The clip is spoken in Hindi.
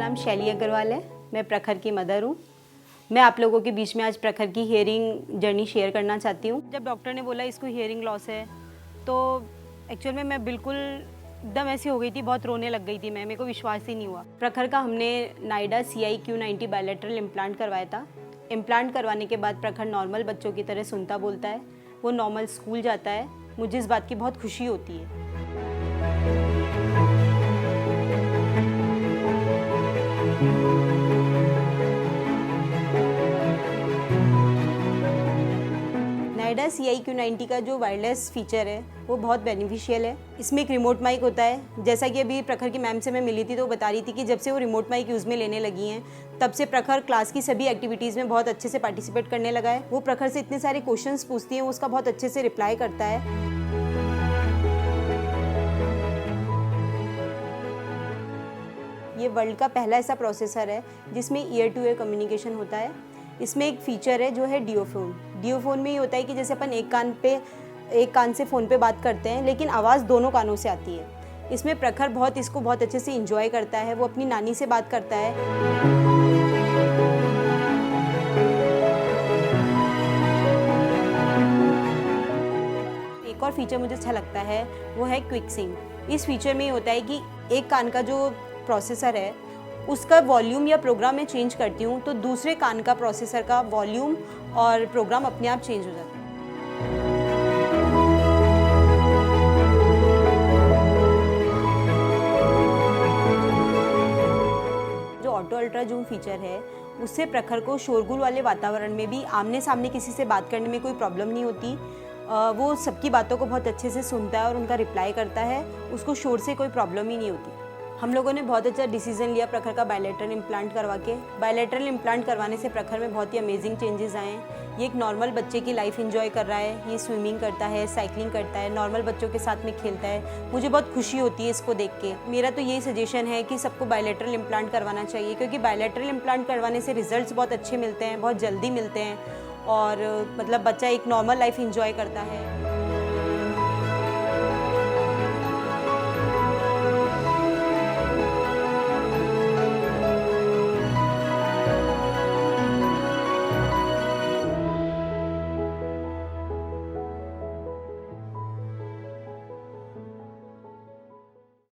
नाम शैली अग्रवाल है। मैं प्रखर की मदर हूँ। मैं आप लोगों के बीच में आज प्रखर की हियरिंग जर्नी शेयर करना चाहती हूँ। जब डॉक्टर ने बोला इसको हियरिंग लॉस है तो एक्चुअल में मैं बिल्कुल एकदम ऐसी हो गई थी, बहुत रोने लग गई थी। मेरे को विश्वास ही नहीं हुआ। प्रखर का हमने नायडा CIQ90 बायलैटरल इम्प्लांट करवाया था। इम्प्लांट करवाने के बाद प्रखर नॉर्मल बच्चों की तरह सुनता बोलता है, वो नॉर्मल स्कूल जाता है। मुझे इस बात की बहुत खुशी होती है। नायडा CIQ90 का जो वायरलेस फीचर है वो बहुत बेनिफिशियल है। इसमें एक रिमोट माइक होता है। जैसा कि अभी प्रखर की मैम से मैं मिली थी तो वो बता रही थी कि जब से वो रिमोट माइक यूज़ में लेने लगी हैं तब से प्रखर क्लास की सभी एक्टिविटीज़ में बहुत अच्छे से पार्टिसिपेट करने लगा है। वो प्रखर से इतने सारे क्वेश्चंस पूछती हैं, वो उसका बहुत अच्छे से रिप्लाई करता है। ये वर्ल्ड का पहला ऐसा प्रोसेसर है जिसमें ईयर टू ईयर कम्युनिकेशन होता है। इसमें एक फीचर है जो है डियोफोन। डियोफोन में ये होता है कि जैसे अपन एक कान से फ़ोन पे बात करते हैं लेकिन आवाज़ दोनों कानों से आती है। इसमें प्रखर इसको बहुत अच्छे से इंजॉय करता है। वो अपनी नानी से बात करता है। एक और फीचर मुझे अच्छा लगता है वो है क्विक सिंक। इस फीचर में ये होता है कि एक कान का जो प्रोसेसर है उसका वॉल्यूम या प्रोग्राम मैं चेंज करती हूँ तो दूसरे कान का प्रोसेसर का वॉल्यूम और प्रोग्राम अपने आप चेंज हो जाता है। जो ऑटो अल्ट्रा जूम फीचर है उससे प्रखर को शोरगुल वाले वातावरण में भी आमने सामने किसी से बात करने में कोई प्रॉब्लम नहीं होती। वो सबकी बातों को बहुत अच्छे से सुनता है और उनका रिप्लाई करता है। उसको शोर से कोई प्रॉब्लम ही नहीं होती। हम लोगों ने बहुत अच्छा डिसीजन लिया प्रखर का बायलैटरल इम्प्लांट करवा के। बायलैटरल इम्प्लांट करवाने से प्रखर में बहुत ही अमेजिंग चेंजेस आए हैं। ये एक नॉर्मल बच्चे की लाइफ एंजॉय कर रहा है। ये स्विमिंग करता है, साइकिलिंग करता है, नॉर्मल बच्चों के साथ में खेलता है। मुझे बहुत खुशी होती है इसको देख के। मेरा तो यही सजेशन है कि सबको बायलैटरल इम्प्लांट करवाना चाहिए, क्योंकि बायलैटरल इम्प्लांट करवाने से रिजल्ट्स बहुत अच्छे मिलते हैं, बहुत जल्दी मिलते हैं और मतलब बच्चा एक नॉर्मल लाइफ एंजॉय करता है।